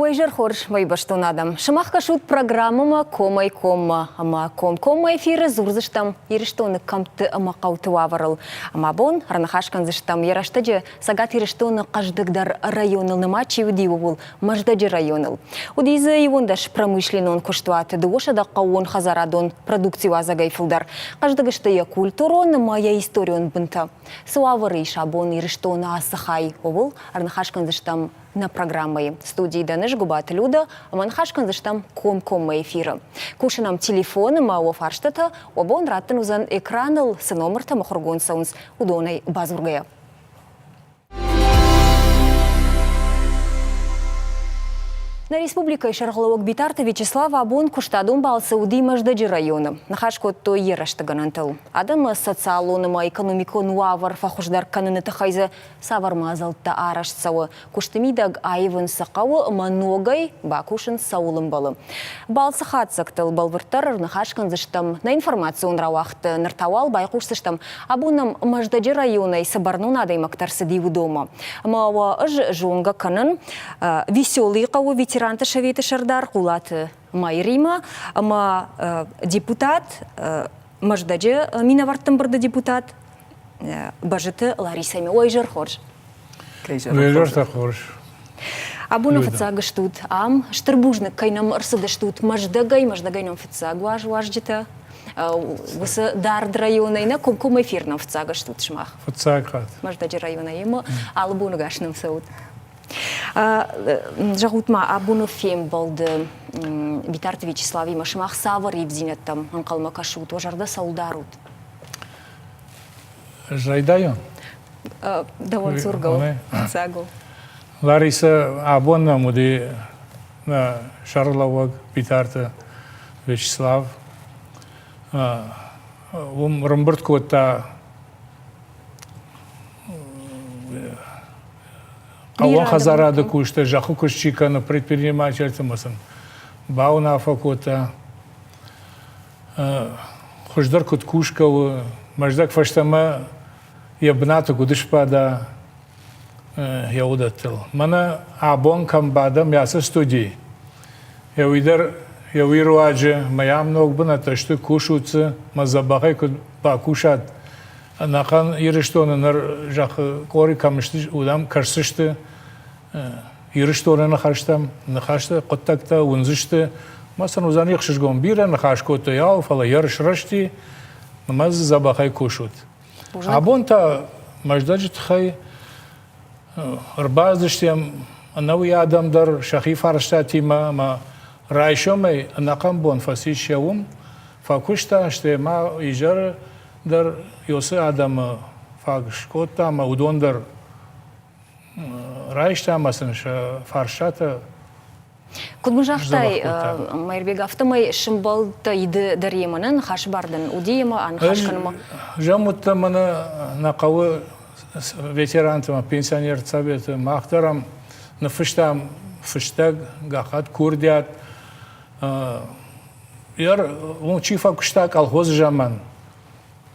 Уэйжер хорш майбаштон адам. Шамахка шут программама комай комма. Ама комай эфиры зурзыштам ириштоны камты ама каутываварыл. Ама бон ранахашкан зыштам яраштаджи сагат ириштоны каждыгдар районылны мачи удиву был маждаджи районыл. Удизы евондаш промышленон куштуаты дуошада кауон хазарадон продуктива загайфылдар. Каждыгыштая культурон мая историон бынта. Суавары шабон ириштоны асыхай овыл ранахашкан зыштам на программы студии Даныш Губат Люда, манхашкан заштам ком-комма эфира. Кушанам телефоном, а у фарштата, обон раттан узан экранал с номертом охоргон саунс удонай базургая. На республика Шаргаловок Битарта Вячеслава Абон куштадун балсы уди маждаджи района. Нахашко то ераштаган антал. Адам социалоныма экономикон уавар фахуждар каныны тахайза савармазалта араштсауы. Куштымидаг айвын сақауы маногай бакушын саулым балы. Балсы хатсактыл балвыртар нахашкан зыштам на информацион рауақты ныртауал байқуш зыштам. Абонам маждаджи района и сабарнун адаймактарсы диву дома. Мауа ыж жонга канын веселый қауы ветеранты шаветы шардар кулаты майрима, ама депутат маждаджи минаварттым барды депутат бажыты Ларисами Уэйжер хорш. Уэйжер хорш. Абуна фацага штут ам штырбужнык кайнам ырсыды штут маждагай нам фацагу ажджита. Высы дард районайна ком эфирнам фацага штут шмах. Фацагат. Маждаджи района ема албуны гашным саут. Жагутма абуну фем балды Битарты Вячеслави машмах савар евзинеттам анкалма кашут ожарда саулдарут. Жайдайон. Давон сургал. Цагу. Лариса абонна муди на Шарловок Битарты Вячеслав. Ромберт кота Кауан хазарады кушты, жаху кушчиканы предпринимательцы мысын. Бауна факота, хуждар кут кушкавы, маждак фаштама ябната кудышпада яудаттыл. Мана абон камбада мясы студии. Явиру аджи, маям ногбына ташты кушуцы, мазабахай куд бакушат. Нахан ириштоны нар жахы кори камышты удам карсышты ириштоны нахаштам нахашты коттакта унзышты масан узан ихшишгон бира нахашкота яу фала ярышрашти маз забахай кушут абонта маждаджит хай рбаздыштем науи адамдар шахи фарштати ма райшомай нақам бон фасишявум факушта ште ма ижар дар ёсы адам фагш кота ма удондар райшта масын фаршата кудмужахтай майрбек автомай шымбалта иды дареманын хаш бардын удиема ан хашканыма жамутта мана нақавы ветерантыма пенсионер советы мақтарам на фыштам фыштаг гахат курдят яр он чифа кушта колхоз жаман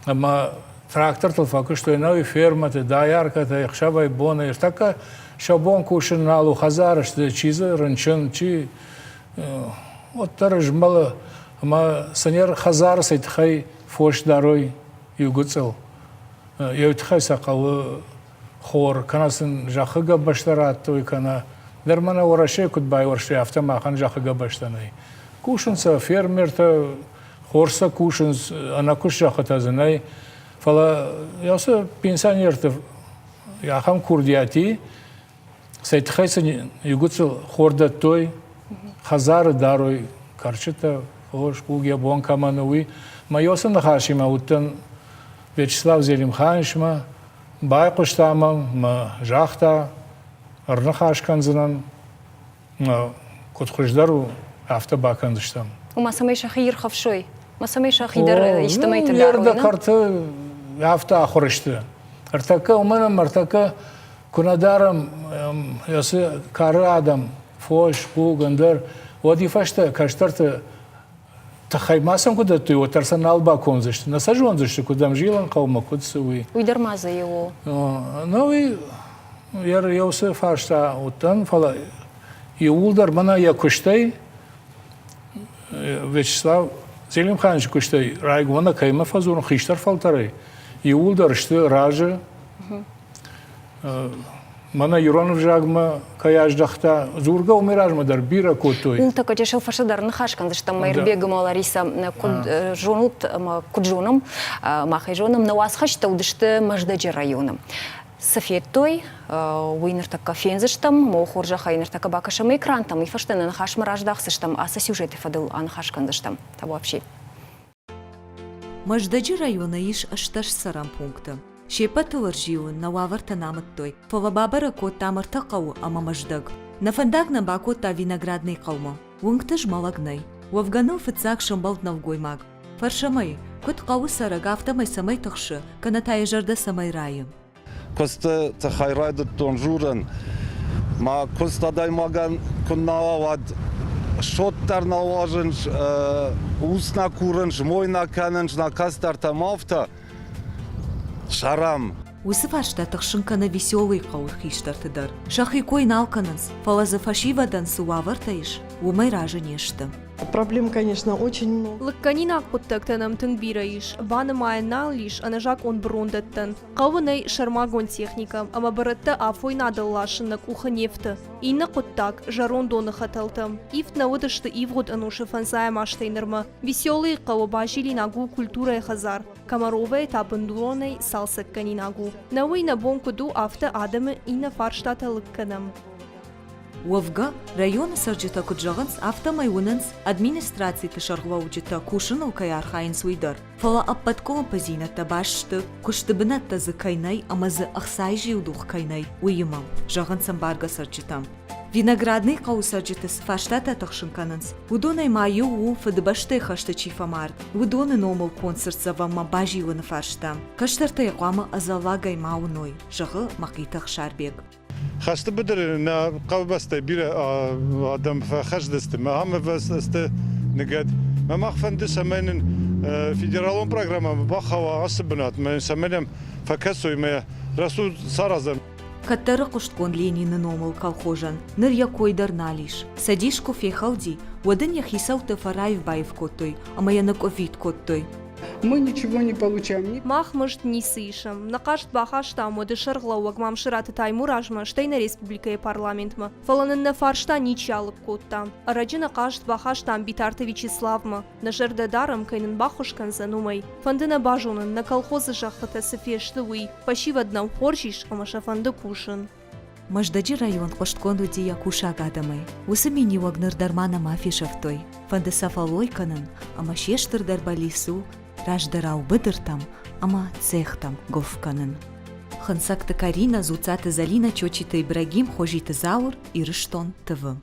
ама трактор толфаку что иной ферма ты даярка ты хшабай бона и така шабон кушен налу хазар что чизы ранчен чи вот таржмала ама санер хазар сайт хай фош дарой югуцел я тхай сакалы хор канасын жахыга баштарат той кана дермана ораше кудбай орше автомахан жахыга баштанай кушенса фермер-то хорса кушенс она кушаха тазынай фала ясы пенсионер-то яхам курдияти сайтхайсын югуцел хорда той хазары дарой карчыта хош кугя бон каманови майосын нахашима уттан Вячеслав Зелимханшма байкуштамам ма жахта арнахашканзынан кутхуждару автобаканзыштам умасамай шахир хавшой масамай шахидар иштамайты даруйна ярда карты авто ахурышты артака умана мартака кунадарам ясы кары адам фош пугандар вадифашта каштарты тахаймасам куда ты вот арсенал баконзышты насажонзышты кудам жилан каума кудсуи уйдармаза его ну и яр яусы фашта уттан фала И улдар мана я куштай, Вячеслав Зелимханович куштай, райгона кайма фазурун хиштар фалтарай. И улдар что ража, мана Юронов жагма каяждахта, зурга умиражма дар бира котой. Ул така жашыл фашадар нахашкан, зашта майрбегом Лариса жонут куджоном, махай жоном, на вас хашта удышты маждаджи районом. Софеттой, уйнер така фензыштам, мохоржа хайнер така бакашам экрантам, и фаштена нахашма раждахсыштам, аса сюжеты фадыл анхашкандыштам. Та вообще. Маждаджи района иш ашташ сарам пункта. Шепа тыларжиун на ваварта намыттой. Фалабабара кот тамарта кау ама маждаг. На фандаг на бако та виноградный каума. Вунктаж малагнай. Вавганыл фыцак шамбалт навгоймаг. Фаршамай, кот кау сараг автомай самай тахши, канатай жарда самай райым. Коста тахайрайда тонжуран. Ма коста даймаган куннавад шоттар налаженш, усна куренш, мойна каненш на кастар тамавта. Шарам. Усыфашта тахшынкана веселый каур хиштартыдар. Шахи кой налкананс, фалаза фашивадан суавартаиш, умай ража нешта. Проблем, конечно, очень много. Лыкканинак путтактанам тыңбираиш, ванымай налиш, анажак он брондаттан. Кавынай шармагон техника, ама баратта афой надаллашыннак уха нефті. Инна куттак, жарон доны хаталтам. Ифт навыдышты ивгуд анушы фансая маштайнырма. Веселый кавы бажили нагу культурай хазар. Комаровай табындуронай салсак канинагу. Навый на бонкуду афта адамы инна фарштата лыкканам. Уавга района сарджита куджаганс автомайунанс администрации тышарглаучита кушыныл каярхайн суйдар. Фала аппаткова пазината башты куштыбынатта зы кайнай, амазы ахсай жиудух кайнай уйымам. Жагансам барга сарджитам. Виноградный кау сарджитас фаштата тахшынкананс. Удонай маю у фадыбашты хашты чифамард. Удоны номал концерт завамма бажиуны фаштам. Каштарта яқвама азалагай мауной. Жагы мақитах шарбег. خشت بدر نا قوبست بير آدم فخش دست ما هم فست نقد ما مخفندش همين فيدرالون برنامج بخوا عصبنات ما سمينهم فكسوا ما رسول سرزم Каттары кушткон Ленины номал колхожан, ныр якойдар налиш. Садишко фехалди, уадын яхисауты фараев баев коттой, а маянок овид коттой. Мы ничего не получаем. Махмышт не сышам. Накашт бахашта моды шарглауак мамшираты таймуражма, штейна республика и парламентма. Фаланын на фаршта ничалык коттам. Араджина кашт бахаштам битарты Вячеславма. На жердадарам кайнын бахушкан занумай. Фандына бажунын на колхозы жахата сыфешты уй. Пашиваднам хоршиш, амаша фанды кушын. Маждаджи район кушткон уди якуша гадамай. Усымени вагныр дармана мафишавтой. Фанды сафалойканын, ама шештыр дарбалису, раждарау быдыртам, ама цехтам говканын. Хансакты Карина, зуцаты Залина, чочиты Ибрагим, хожиты Заур и Рыштон ТВ.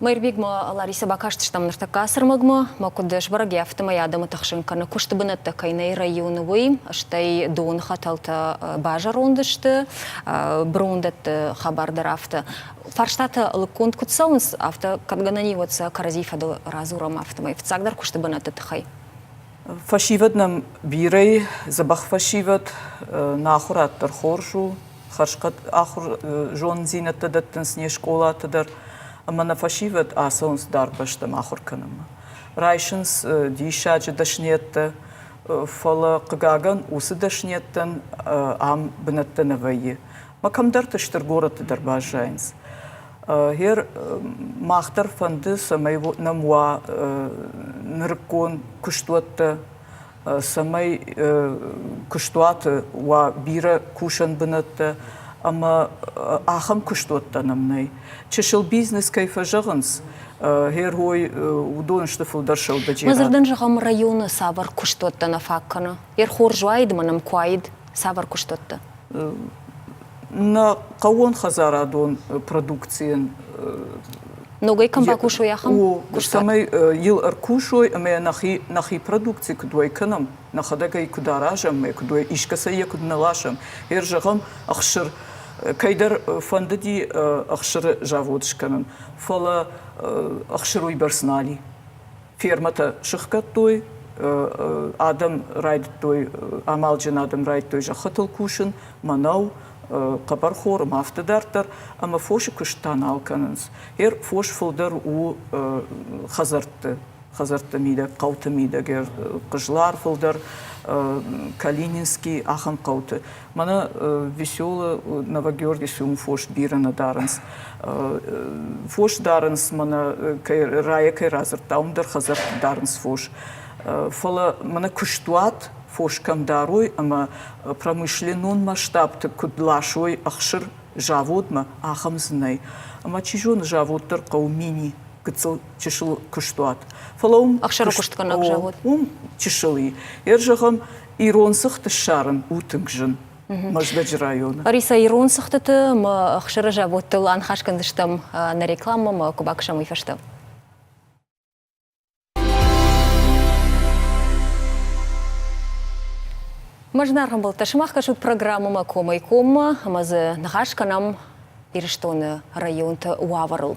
Майрбегма Лариса бакаштыштам ныртака сырмагма, макудыш бараги автомай адамы тахшынканы куштыбынатта кайнай районовый, аштай дон хаталта бажа рондышты, брондатты хабардар авто. Фарштата лыконт кутсаунс авто кадгананиваться каразифаду разурам автомай. Вцагдар куштыбынатты тахай. Фашиват нам бирей, забах фашиват, нахурат тархоршу, харшкат ахур жон зинатта даттын сне школа тадар. Ама на фашиват асаунс дарбаштам ахурканам. Райшинс дишаджи дашнетта, фала кагаган усы дашнеттан ам бнатта навайи. Ма камдарташтар гората дарбажайнс. Хер махтар фанды самай намуа ныркон куштуатта, самай куштуаты ва бира кушан бнатта, ама ахам куштуатта намнай. Чешил бизнес кайфа жагынс, хер хой удонышты фулдаршал баджира. Мазырдан жагам районы савар куштуатта на факкана. Ер хоржуайды манам куайд савар куштуатта. На кауон хазара дон продукциен. Ногай камба кушой ахам? Самай ил аркушой, аме нахи продукции кудой канам, нахадагай кударажам, ме кудой ишкасая кудналашам. Хер жагам ахшир кайдар фандadi ахшир заводшканан. Фала ахшируй персонали. Фермата шихкат той, адам райд той, амалджин адам райд той жахатал кушан, манау قبر خور مافت دارتر أما فوش كشتان الكنز هير فوش فلدر و خزرت ميدا قوت ميدا غير قجلار فلدر Калининский ахам қауты. Мана весело Новогеоргиевсум фош бирана дарынс. Фош дарынс мана рая кай разыр таумдар хазар дарынс фош. Фала мана куштуат фош кам дарой, ама промышленун масштаб кудлашой ахшир заводма ахам знай. Ама чижон заводтар қаумини. Кыцыл чешыл куштуат. Фалаум Ахшара куштуканак завод. Чешылы. Ержағам иронсық тышарын утыңжын. Маждаджи районы. Ариса ирон сахтаты, ма ахшара заводтыл анхашкандыштам на рекламу, ма кубакшам и фаштам. Мажнархам был ташмах кашут программу макома и кома, амазы нахашканам ирштоны районта уаварыл.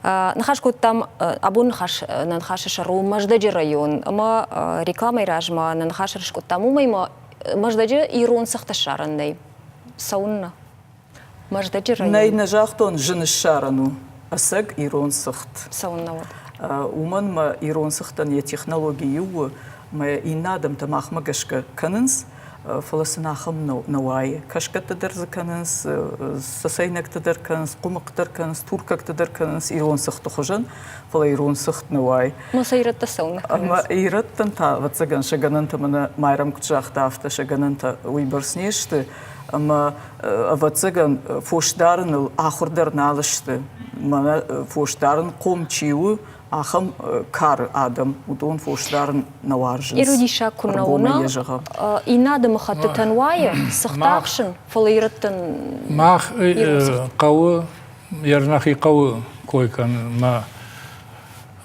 Нахашку там абун нахаши шару маждаджи район, ама реклама и ражма нахашишку там умайма маждаджи ирон сахташарандай. Саунна маждаджи район. Най нажахтон жынышарану, асаг ирон сахт. Саунна вот. Уман ма ирон сахтан я технологию, ма и надам тамах магашка канынс, фаласынахым науай. Кашкаттадыр канынс, сасайнактадыр канынс, кумактадыр канынс, туркактадыр канынс, ирон сахты хожан, фала ирон сахт науай. Ма сайратта саунна. Ма ираттан та ватсаган шагананта мана майрам кучахта авта шагананта уйбарснешты, ама ватсаган фоштарыныл ахурдар налышты, мана фоштарын комчиу, ахам кар адам, удон фоштарын наваржынс. Ирудиша кунауна, и надо махаты танвая, сахтакшин, фала ираттан. Мах кавы, ярнахи кавы койкан,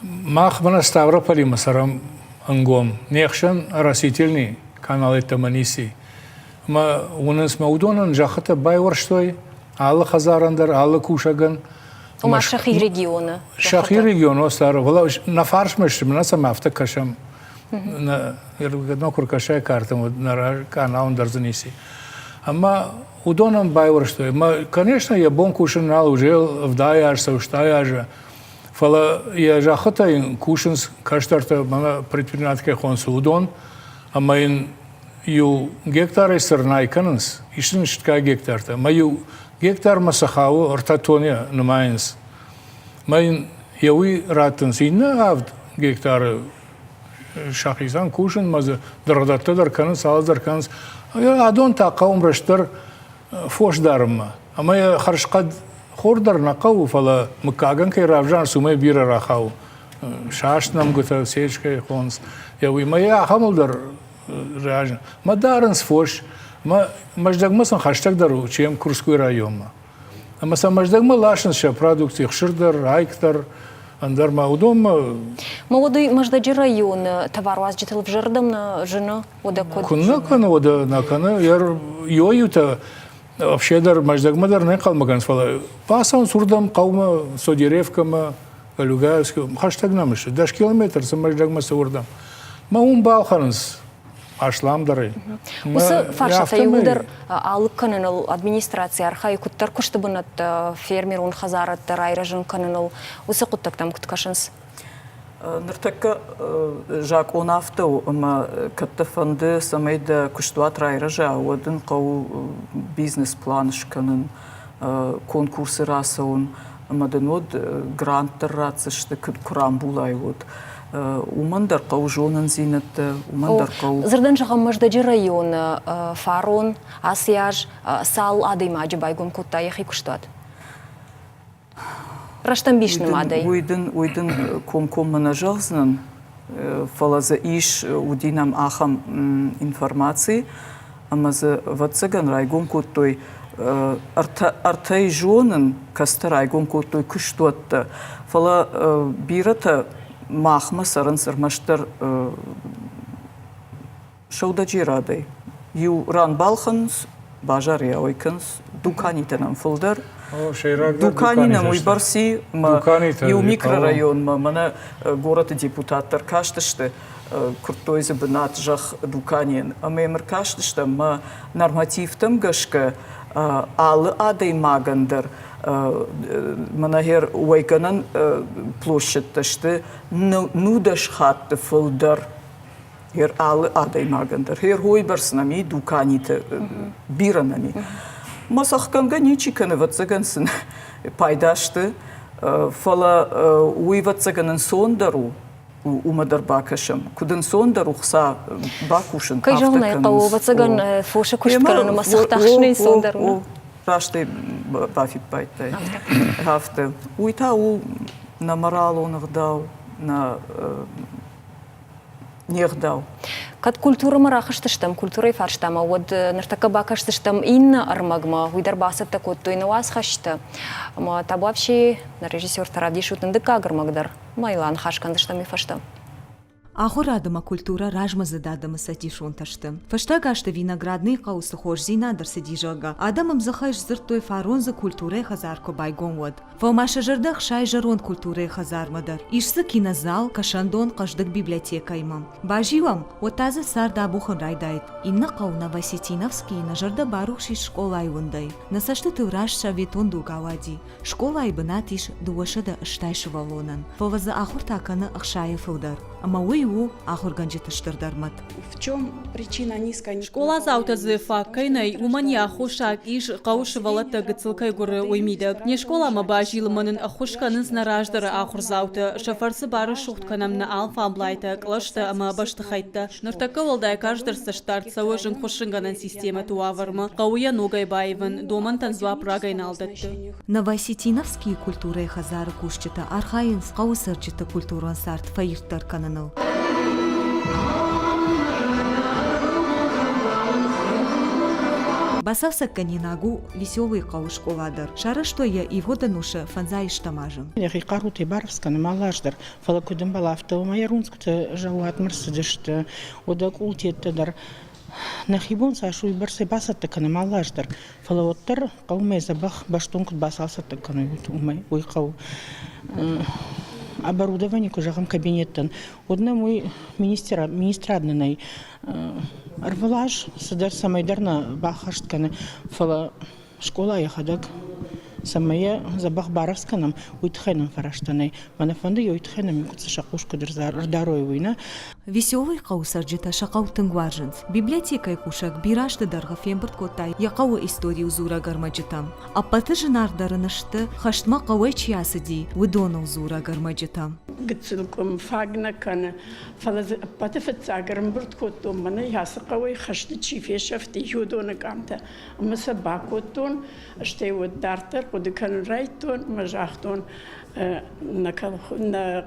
мах мана Ставрополи масарам ангом, нехшан растительный канал это маниси. Ма унас маудонан жахата байварштой, алла хазарандар, алла кушаган. Ума шахи региона. Шахи региона старо, вала на фаршмеш, на самавта кашам, на ергадно куркашай картам, на канал дарзаниси. Ама удонан байварштой, ма конечно я бон кушанал уже вдаяж, сауштаяжа. Фала я жахата кушанс каштарта мана предприниматель хонсу удон, ама ин ю гектар сырнай кананс, ишин штка гектарта, маю гектар масахау ортатония нумайнс. Майн яуи ратанс инна авд гектар шахизан кушан маза дардатта дарканс, алдарканс. Я адон тақаум раштар фош дарма. Ама я харшқад хордар нақау фала мукаган кай равжан сумай бира рахау. Шашнам гута сечкай хонс. Яуи мая хамалдар реально. Мадаренс фош, маждагмасан хаштаг дару, чем Курской район. А мы сам маждагма лашенша продукции, хширдар, айктар, андарма удома. Молодой маждаджи район, товар вас житал в жардам на жена, ода код. Куннакана, ода накана, яр йоюта, вообще дар маждагма дар не калмаган фала. Пасан сурдам каума, содеревкама, Галюгаевским, хаштаг намыши, даш километр сам маждагма сурдам. Маум балханс. Ашлам дары. Осы фаршата юлдар алып каныныл администрация архай куттар куштыбынат фермер он хазарат райражын каныныл. Осы куттактам куткашынс. Ныртакка жак он автоу, ама катта фанды самайда куштуат райража, одын қау бизнес план шканын, конкурсы расаун, ама дынод гранттар рацышты курам булай вот. Умандар қау жонын зинетті, умандар қау... Зырдан жағам маждаджи район, фарон, асияж, сал адайма аджибайгун кутта яхи куштуат? Раштан бишным адай? Уйдын ком-ком мана жағзынан, фалаза иш удинам ахам информации, амаза ватсаган райгон куттой артай жонын каста райгон куттой куштуатта, фала бирата махма саран сармаштар шаудаджи радай. Ю ран балханс, бажар яойканс, дуканитанам фулдар. Дуканинам уйбарси, ю микрорайон, мана город депутаттар кашташты, куртой забынат жах дуканин. Ама емір кашташты, ма нормативтам гашка алы адай магандыр. Манахер уайганан площадьташты нудаш хатты фылдар. Хер алы адай магандыр. Хер хой барснами дуканиты биранами. Масахканга ничиканы ватсагансын пайдашты. Фала уйватсаганын сондару умадар бакашам. Кудын сондару хса бакушын. Кай жоғына қауы ватсаган фоша күшткараны масақтақшының сондару. Рашты бафит байтай. Хафты. Уйта у на морал он вдал, на нехдал. Кат культура марахыштыштым, культура фарштама. Вот нартака бакаштыштым инна армагма, уйдар басып так вот тойна вас хашты. Ама табу вообще режиссер таради шутынды кагырмагдар. Майлан хашкандыштым и фаштым. Ахурадыма культура ражма зададыма сатишон таштым. Фаштагашты виноградный қаусы хош зинадыр сидижага. Адамым захайш зыртой фаронзы культуры хазарко байгон вод. Фомаша жырдах шай жарон культуры хазармадар. Ишсы кинозал, кашандон қаждык библиотека имам. Баживам, отазы сарда бухан райдайт. Инна қауна Васитиновский на жырда барухши школа айвындай. Насашты тывраш шаветон дугавади. Школа айбынат иш дуашада ыштайшы валонан. Фовазы ахур таканы ахшая фылдар. Ама уйу ахур ганжетыштырдармат. В чем причина низкой? Школа заутазы факкайнай умания хушак иш қаушывалата гыцылкай гуры уймидак. Не школа ма бажилыманын ахушканын снараждары ахур зауты. Шафарсы бары шухтканамны алфа амблайта, клашта ама баштыхайтта. Ныртака волдай каждырсы штартсауы жын хушынганын система туавармы. Қауя ногай байвын, доман танзуа прагайны алдатты. На Васитиновские культуры хазары кушчыта архаин қаусырчыта культуран сарт фаирттар кананыл. Басавса канинагу веселый кауш коладыр. Шары что я и водануша фанзаиш тамажым. Я каруты баровска на малаждар. Фалакудым балафта у майрунскта жауат мерседешта. Одак ултеттадар. На хибон сашу и барсы басат такана малаждар. Фалаоттар каумай забах баштункут басалса такана умай уйкау. Оборудование кожахам кабинеттан. Одна мой министрадный арвалаж садар самайдарна бахаштканы фала школа яхадак самая забах барасканам уйтхенам фараштаны. Манафанды уйтхенам кутса шакушку дарой война. Веселый каусарджита шакаутын гваржынс. Библиотека кушак бирашты дарга фембрт котай якау историю зура гармаджитам. А паты жинардарынышты хаштма кавай чиясыди выдонал зура гармаджитам. Гцилком фагнакана фалаз патефцагарм бурткотом мана ясакавай хашты чифешафти юдона камта. Маса бакотон штей вот дартер кудыкан райтон мажахтон на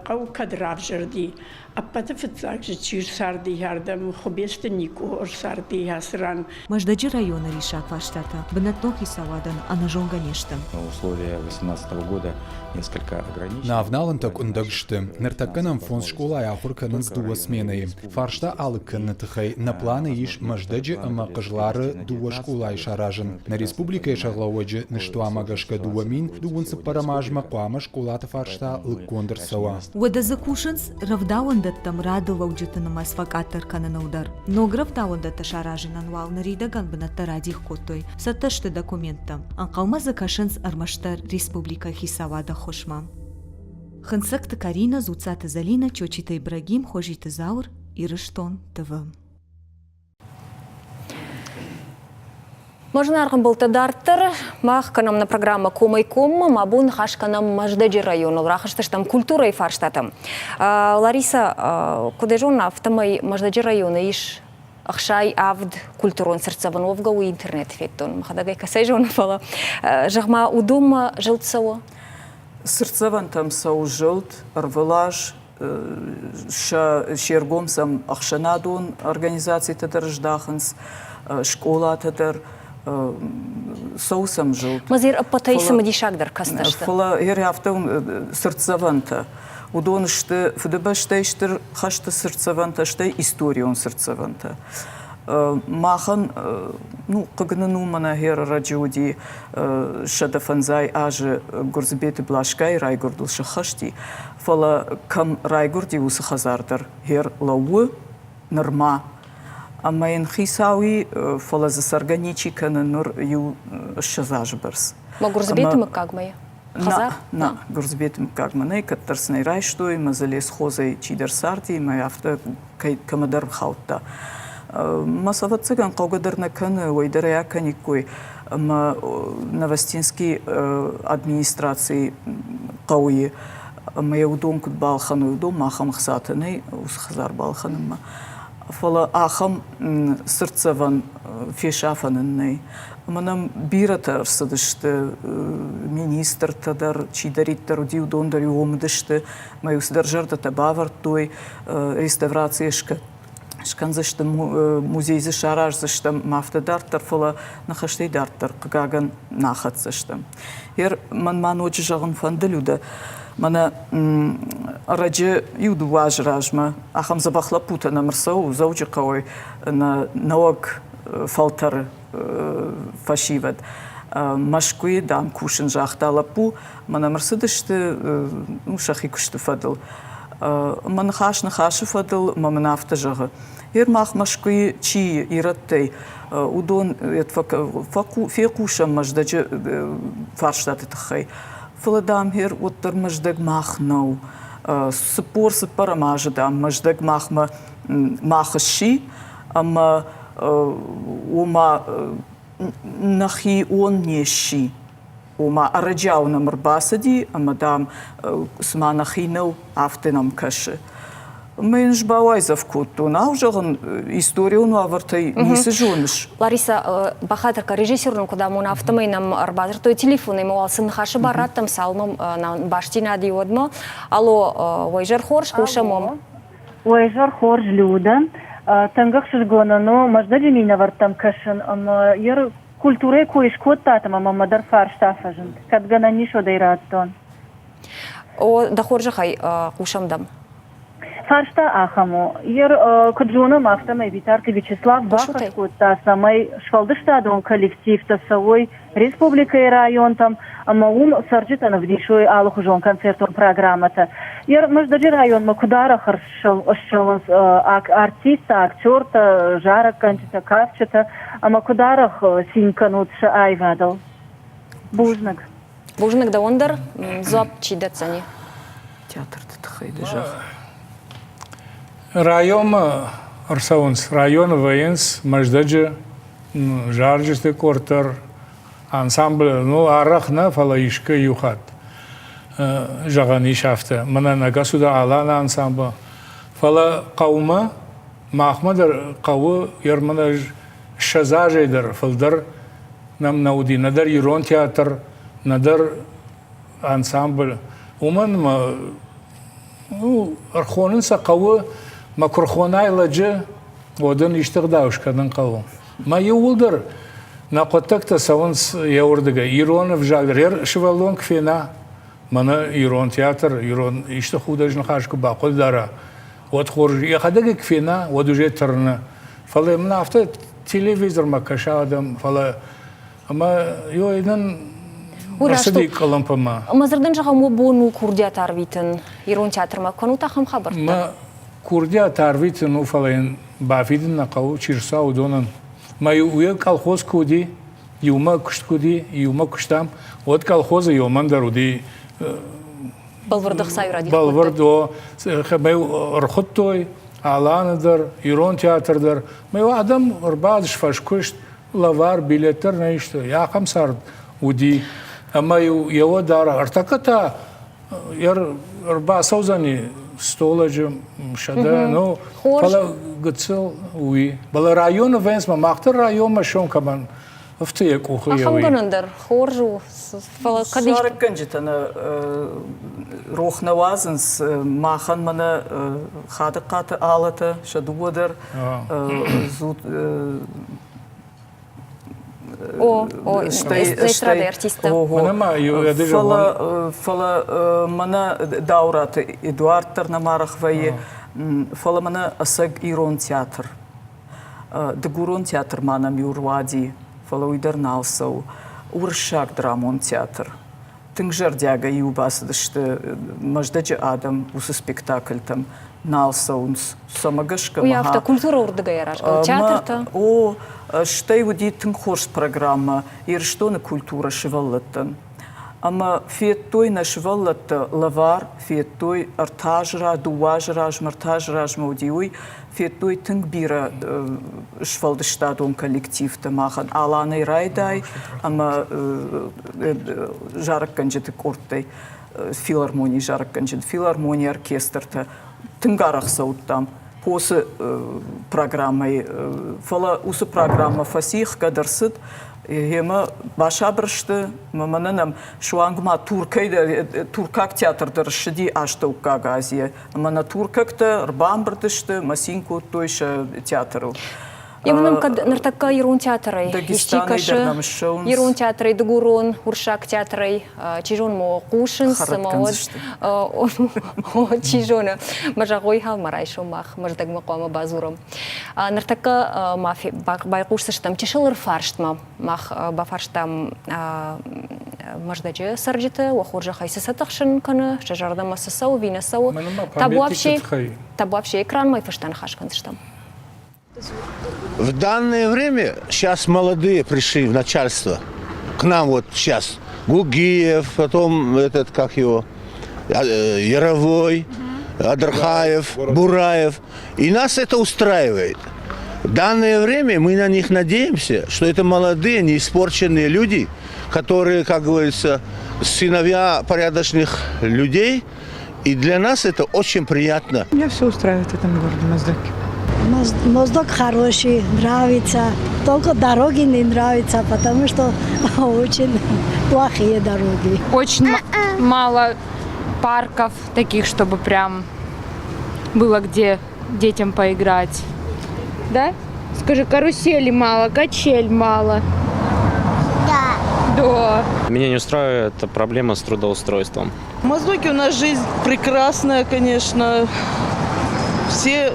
кау кадрав жерди. А патефцаг же чир сарди ярдам хобест нико сарди ясран. Маждаджи района решак ваштата. Бнатнохи савадан анажонга нештам. Условия 2018 года несколько ограничены. На авналантак ундагшты. Нертаканам фон школа яхурканын дуа смены. Фаршта алыкын тыхай на планы иш маждаджи ама кыжлары дуа школа шаражын. На республика шаглауаджи ныштуа магашка дуамин дуунсы парамажма куама школата фаршта лыкондыр сава. Вада закушынс равдауан даттам радыла уджитынам асфакатар кананаудар. Но гравдауан датта шаражын анвал наридаган бынатта радих котой. Сатташты документам. Анқаума закашынс армаштар республика хисавада хошмам. Хынсакты Карина, Зуцата Залина, Чочита Ибрагим, Хожита Заур, Ирыштон ТВ. Можно арган был тадартер, мах канам на программа Комайком, мабун хаш канам Маждаджи району, рахашташ там культура и фарштатам. Лариса, кудежона в тамай Маждаджи району иш ахшай авд культурон сердцеван овгау интернет феттон. Махадагай касайжона фала. Жахма удума жилтсаво. Сердцеван там сау жилт, арвелаж, шергом сам ахшанадон организации тадыр ждаханс, школа тадыр, соусам жилт. Мазир апатайса мадишагдар касташта. Фала херяфтам сердцеванта. Удонышты фдбаштайштыр хашты сердцеванта штай историон сердцеванта. Махан, ну, кагнану мана хер раджуди шадафанзай ажи гурзбети блашкай райгурдул шахашти. Фала кам райгурди усахазардар хер лауы норма. Ама енхисауи фала засарганичи кана нур ю шазажберс. Ма гурзбетим как моя? На, гурзбетим как мане, катарсный райштой, мазалес хозой чидер сарти, ма авто камадар хаутта. Масава цыган қаугадарна каны, ойдара яканикой, ма Новостинский администрации қауи, ма яудон кут балхану яудон, махам хсатаны, усхазар балханымма. Фала ахам сырцаван фешафанынный. Манам бирата арсадышты, министр тадар, чидариттар удив дондар юомдышты, маю сдержарда табавар той реставрациешка. Шканзышты музей зашараж зашты мафтадартар фала нахашты дартар, каган нахатсышты. Ер ман очи жағын фандалюда. Мана раджи юду важражма, ахам забахла пута на мрсау, заучи кавой на налог фалтар фашиват. Машкуи дам кушин жахтала пу, мана мрсадышты шахи кушты фадыл. Ман хаши фадыл, маман автожага. Ер мах машкуи чи ираттай, удон фекушам маждаджи фарштаты тахай. Фаладам хер оттар маждаг махнау. Супор супара маждам маждаг махма махаши, ама ума нахи он неши. Ума араджау на марбасади, ама дам сма нахинау автенам каши. Мэнж бауайзав кутту, наужаган историю авартай не сижуниш. Лариса Бахатырка режиссерның кудамун автомайнам арбазыр той телефоны мо алсын хашы бараттым салмам на баштина диодмо. Алло, вайжар хорш кушамом. Вайжар хорш люда. Тангак шжгонану маждадимина вартам кашын, ама ер культуре коиш коттатам, ама мадар фарштафажын. Кадгана нишо дайраттон. О, да хоржахай кушамдам. Фаршта ахаму. Ер каджуна автомай Витарты Вячеслав Бахашкутта самай швалдыштадон коллектив тасовой республика и район там, ама ум сарджитана в дишой алухужон концертон программата. Ер маждаджи район макудара харшал артиста, актерта, жара канчита, кавчата, ама кударах синканутша айвадал. Бужнак. Бужнак да ондар зоп чидацани. Театр тахай дежах. Район Арсаунс, район военс, маждаджи, жарджисты кортер, ансамбль, ну арахна фалаишка юхат. Жагани шафта. Мана нагасуда алана ансамбль. Фала каума, махмадар кау, ермана шазажейдар, фалдар, нам науди, надар Ирон театр, надар ансамбль. Уман, ну, архонинса кау, макрохонай ладжи, оден иштагдауш кадан кау. Ма юулдар, на котакта саванс яурдага, Иронов жагдар, ер шевалон кфена, мана Ирон театр, Ирон ишта худажн хашку бақол дара. Вот хорж, я хадага кфена, вот уже тарна. Фала мна авто телевизор макашадам, фала, ама йойдан Расади калампама. Мазырдан жаға мо бону курдия тарвитын, Ирон театр макану тахам хабарта. Ма курдия тарвитын уфалайн бафидин нақау чирса удонан. Ма уя колхоз куди, юма кушт куди, юма куштам. Вот колхоза юман даруди. Балвардық сайради. Балвардо, май рхоттой, аланадар, Ирон театрдар. Май адам рбадш фашкушт, лавар, билетер наишто. Я хамсар уди. Ама его дара артаката яр рба саузани столажы шада, ну бала гцел уи. Бала район венс ма мақтар район ма шон кабан втые куху яви. Ахамганандар хоржу фала кадиш. Сарык канжитана рохнавазынс махан мана хадыкаты алаты шадуадар зуд эстрада артиста. Фала мана даурат Эдуард Тарнамарахвае, фала мана асаг Ирон театр. Дегурон театр манам юрвади, фала уйдарналсау, уршак драмон театр. Тыңжар дяга юбасыдышты, маждаджи адам усы спектакль там, налсаунс самагашка У явта культура урдыга ярашка. Театрта. О, штей удит хорс программа, ирштона культура шиваллаттан. Ама фиеттой на шиваллатта лавар, фиеттой артажра, дуажраж, мартажраж маудиуй, фиеттой тынгбира швалдыштадон коллективта махан. Аланы райдай, ама жарак канжеты кортай, филармония жарак канжет, филармония оркестрта, тынгарах сауттам. После программы, фала усы программа фасих кадарсыт, Hema başabrıştı, mananam şu angma Turkak teatrdır şidi açtı ukagaziye. Mana Turkakta rbambırtıştı, masinko toyşa teatrı. Именно когда нартака Ирун театры, Ищикаши, Ирун театры, Дугурон, Уршак театры, Чижон мо Кушин, самоот, Чижона, Мажагой хал Марайшо мах, Маждаг макома базуром. Нартака мафи байкушсыш там Чешилер фарштма, мах бафарштам Маждаджи сарджиты, Уахуржа хайсисатахшин кана, Шажарда масасау, Винасау, табуапши экран мой фаштан хашканстам. В данное время сейчас молодые пришли в начальство. К нам вот сейчас Гугиев, потом этот, как его, Яровой, Адрхаев, Бураев. И нас это устраивает. В данное время мы на них надеемся, что это молодые, неиспорченные люди, которые, как говорится, сыновья порядочных людей. И для нас это очень приятно. Меня все устраивает в этом городе Моздоке. Моздок хороший, нравится. Только дороги не нравятся, потому что очень плохие дороги. Очень мало парков таких, чтобы прям было где детям поиграть. Да? Скажи, карусели мало, качель мало. Да. Меня не устраивает проблема с трудоустройством. В Моздоке у нас жизнь прекрасная, конечно. Все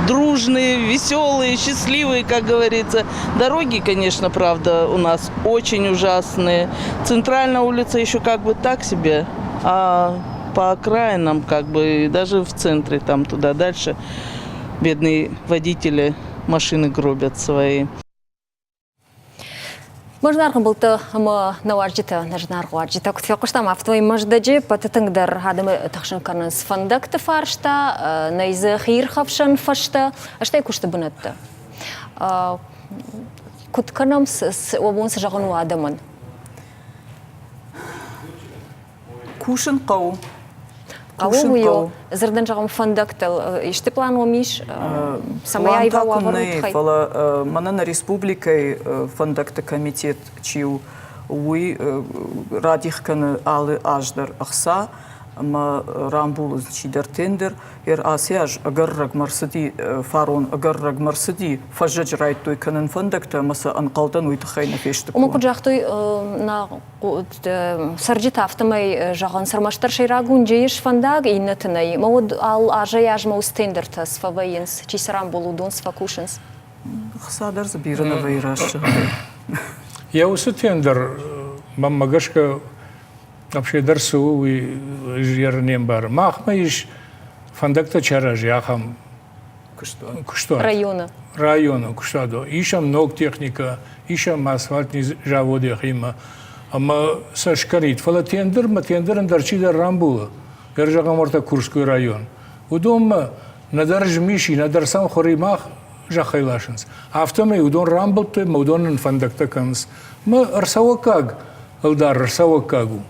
дружные, веселые, счастливые, как говорится. Дороги, конечно, правда, у нас очень ужасные. Центральная улица еще как бы так себе, а по окраинам, как бы, даже в центре, там туда дальше, бедные водители машины гробят свои. Можно аргумента ама наварджита нажнар гварджита кутфякуштам автовый маждаджи пататыңдар адымы тахшын канын сфандакты фаршта найзы хирхавшын фашта аштай кушты бынатты кутканам с обон сажагыну адамын кушын қау Кауую зырдан жағым фандактал иште план омиш самая айва ваварут фала манана республикой фандакта комитет чиу уи радих каны алы аждар ахса ма рамбул чидар тендер асяж агарраг марсади фарон агарраг марсади фажаж райт той канын фандакта маса анқалдан уйтахайна фешті Ому куджахтой на сарджита автомай жағын сармаштар шайрагун жейш фандаг и натынай. Мауд ал ажа яжма устендерта сфавайынс, чисарам болудон сфакушынс. Хсадар забирана вайрашы. Я усы тендер, маммагашка вообще дарсу и жернем бар. Махма иш фандакта чараж яхам кушту. Района куштадо. Иша много техника, иша асфальтный заводы хима. Ама сашкарит. Фала тендер, ма тендер андарчида рамбула. Ержагам орта Курский район. Удом надар жмиши, надар сам хоримах жахайлашинс. Автоме удон рамбул той, ма удон фандакта канс. Ма арсавакаг, алдар арсавакагу.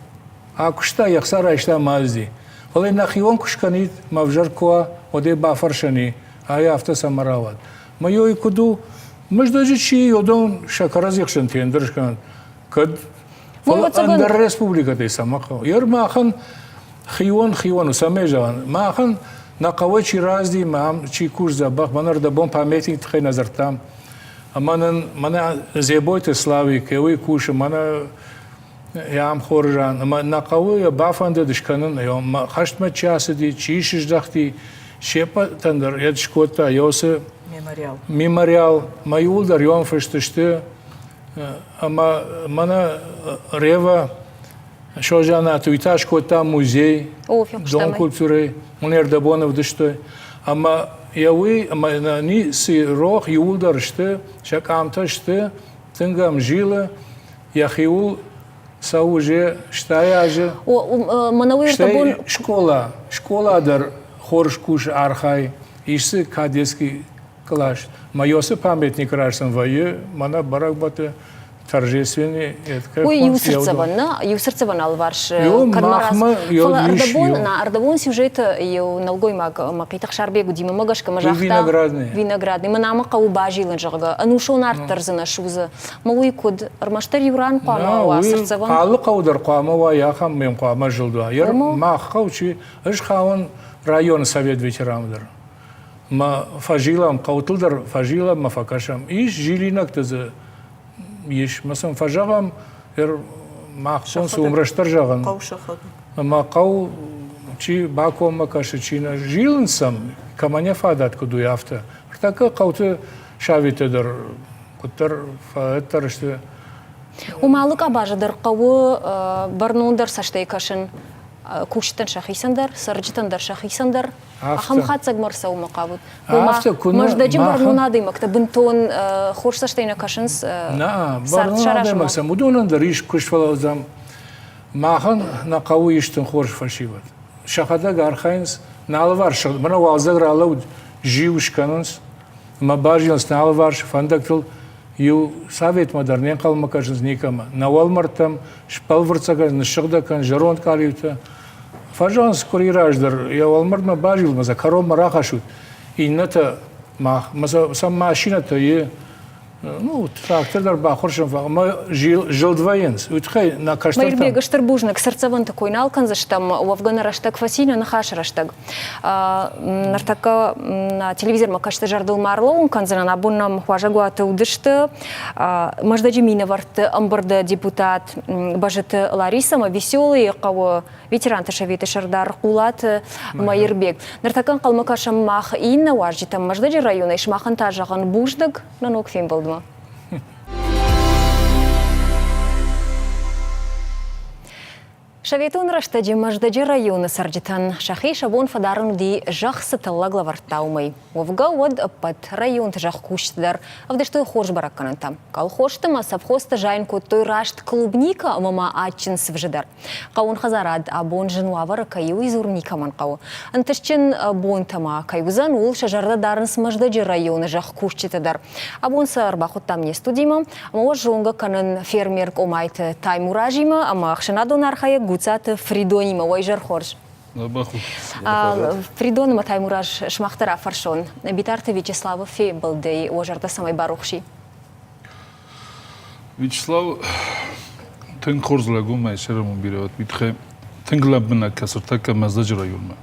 А кушта яхсара ишта мазди. Фала нахион кушканит, ма вжаркуа, оде бафаршани, а я авто самарават. Ма йой куду, маждаджи чи удон шакаразихшан тендершкан. Кад Андер республика ты самаха. Ер махан хион усамежан. Махан на кавычи разди мам чи куш забах манар да бом памятник тхай назартам. А мана зебойте слави кеуи куш мана ям хоржан. На кавы бафанде дышканын ям хаштма часади чишиш дахти шепа тандер ядшкота йосе мемориал маюлдар ям фештеште. Ама мана рева шожана туиташ кота музей, дом культуры, унер дабонов дыштой. أما يوي أما ني سيروح يولدر شته شك عمتا شته تنقام جيلة يخيول سوجي شتاياجي ومنوير تبون شكولا در خورش كوش أرخاي إيشسي كاديسكي كلاش ما يوسف памятник рашсан вае мана баракбате торжественный Ой, юсырцеван алварш кармарас. Фала ардабон сюжет ю налгой макитах шарбегу дима магашка мажахта. Виноградный. Манама кау бажилан жага. Анушон арттарзана шуза. Малуй код армаштар юран қама ва сырцеван. Алы қаудар қама ва яхам мен қама жылда. Ер мах қаучи ыш қауын район совет ветерандар. Ма фажилам қаутылдар фажилам ма факашам. Иш жилинак тазы еш مثلا فجعم مخصوص عمرشتر جاگن ما قو چی باکو مکاش چینا جیلنسم کمانیا فادات کدو یافته ارتاک قوت شاویت در کتر فاترشت و مالک آباج در قو برنون در سشته کشن کوشتن شخصیان در سرجتن در شخصیان در أهم خاطر مرسى ومقابض. مجد برنون هذا مكتب بنتون خورس اشتينا كاشنس. نعم برنون هذا مكتب مدون دريش كش فلازم ماهن نقوي يشتن خورش فشيبت. شخدا غارخاينس نالوارش من وازغر على جيوش كانونس ما باجينس نالوارش فندقتل يو سافيت مدرنين قال مكاشنس نيكما نوال مرتم شبالورتساغ نشغدا كان جرون كاريوتا فاجانس كوريراجدر يا والمرد ما باجيل مزا كروم راخشوت إنتا ما مثلا سام ماشينة تيه ну трактор در бахоршем ما жил-двоенс утхай на каштар там Майрбега штарбужник серцеван такой налканзаш там у Афгана раштаг фасиня на хаш раштаг нартака на телевизор ма кашта жардыл марлоун канзана на буннам хважагуата удышты маждаджи минаварт амбарда депутат бажыты Лариса ма веселый кого ветеран ташавиты шардар кулат Майрбег нартакан калмакашам мах инна важжи там маждаджи района ишмахан тажаган буждаг на ног фим был شويتون رشتجي مجدجي ريون سرجتان شخي شبون فدارن دي جخص تلاغ لورتاومي وفقا ود أبت ريون تجخ كوشت در أفدشتو خوش بركانتام قال خوشت ما سبخوست جاين كوتوي راشت كلوبنيكا مما آتشنس فجدر قاون خزاراد أبون جنوافر كيو يزورنيكا من قاو انتشتن أبون تما كيوزان ول شجرة دارنس مجدجي ريون جخ كوشت در أبون سر باخد تام يستوديما أما وجونغا كانن فيرميرك أمايت تايموراجيما أما خشنادو نارخايا Гуцат Фридонима вайжар хорж. Фридонима таймураж шмахтара фаршон. Битарте Вячеслава фи балдей вайжарта самай барухши. Вячеслав тен хорз лагу май шерам бират битхе тенглаб на касртака маздаж районна.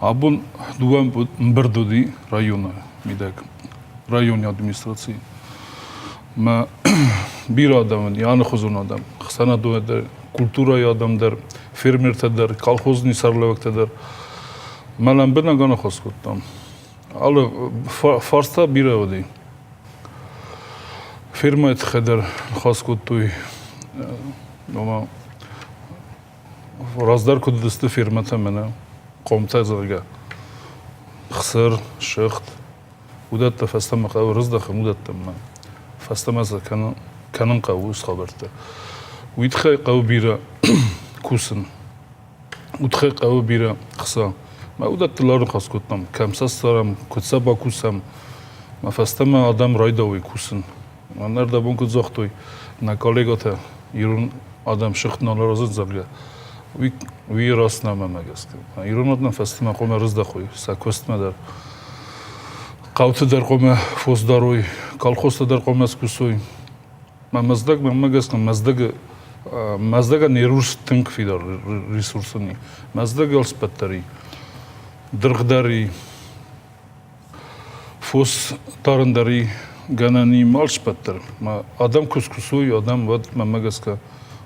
Абун дуам мбердоди района мидак районной администрации. Ма бир адам яны хозун адам хсана дуэдер культура адамдар, фермертадар, колхозный сарлавактадар. Малам бена гана хоскоттам. Алы фарста бира оди. Ферма этхадар хоскоттуй. Дома раздар куддысты фермата мена комта зарга. Хсыр, шыхт. Удатта фастама қау рыздақы мудаттам мен. Фастамаза канын қау үз қабарты. ويتخي قو بيرا كوسن وتخي قو بيرا خصا ما ودت لارن خاص كتم كم سسترم كتسبا كوسم ما فاستما آدم رايداوي كوسن ما نردا بون كتزاختوي نا كوليغاتا يرون آدم شخت نالا رازن زرگا وي راسنا ما مگست يرون آدم فاستما قوم رزدا خوي ساكوست مدر قوت در قوم فوز داروي كالخوست در قوم اسكوسوي ما مزدق ما مگست مزدگا نیروش تنگ فیدار ریسورسنی مزدگا السپتری درغداری فوس تارنداری گنانی مالش پتر ما آدم کسکسوی آدم ود ما مگسکا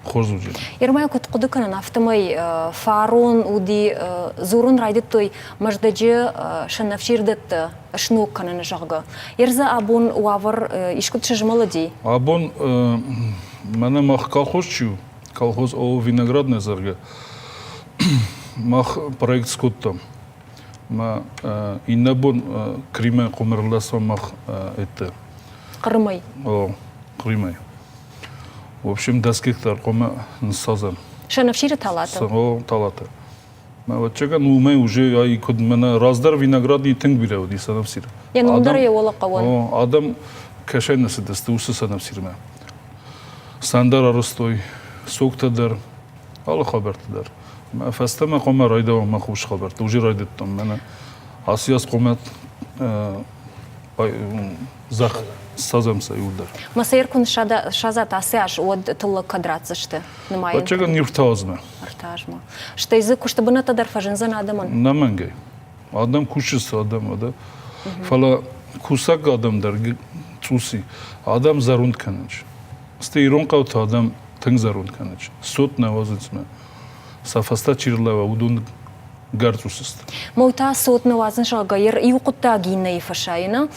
خورزوجی يرماي كنت قدوكنا نفتمي فارون ودي زورون رايدتوي مجدجي شنفشير دت شنو كنا نجاغا يرزا أبون وافر يشكت شجمالدي أبون مانا ماخ колхозчу колхоз о виноградная зарга мах проект скоттам ما إنبون كريمة قمر الله سمخ إت قرمي قريمة وبشم دسكتر قمة نصازم شنفشير талата. талата. Вот чека нуме уже ай код мена раздар виноградный тинг биле оди санавсир. Я нундар я вола каван. Адам кашай насидасты усы санавсирме. Сандар аростой соктадар ала хабартадар. ما فاستمع قوم رايده وما خوش خبرت وجي رايدتهم انا اسياس قومت زخ سازم سيولدر ما سيركن شازات اساش ود تل كادرات زشته نماي بچگن نيرتازمه ارتاجما شتي زكو شتبنا تدر فجنزن ادمن نمنگي adam kuşusu adam da fala kusak adam der tsusi adam zarund kanıç ste iron qavt adam tın zarund kanıç sot nawazitsme safasta çirlava udun gartusist موتا صوت نوازن شغير يوقتا جيني فشاينا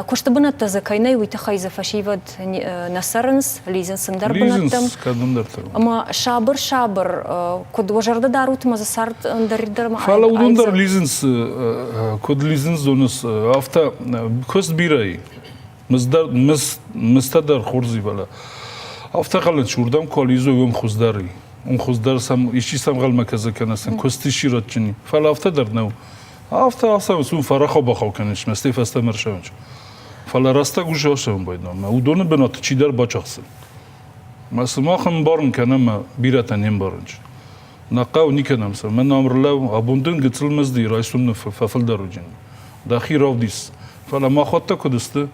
كشت بنت زكاينا ويتخيز فشيفد نسرنس ليزن سندر بنتم اما شابر كود وجرد داروت مزسارت اندر ما فلا ودندر ليزنس كود ليزنس دونس افتا كوست بيراي مستدر خورزي بلا افتا قلن شوردم كوليزو يوم خوزداري اون خوزدار سم ایشی سم غل مکزه کنستن کستی شیرات چنی فلا افته در نو افته اصلا سون فرخو بخو کنش مستی فسته مرشونج فلا راستا گوشه هاشم باید نام او دونه بنات چی در باچخسن مثلا ما خم بارن کنم بیرتا نیم بارنج نقاو نیکنم سر من امر لو ابوندن گتل مزدی رایسون ففل درو جن داخی راو دیس فلا ما خودتا کدسته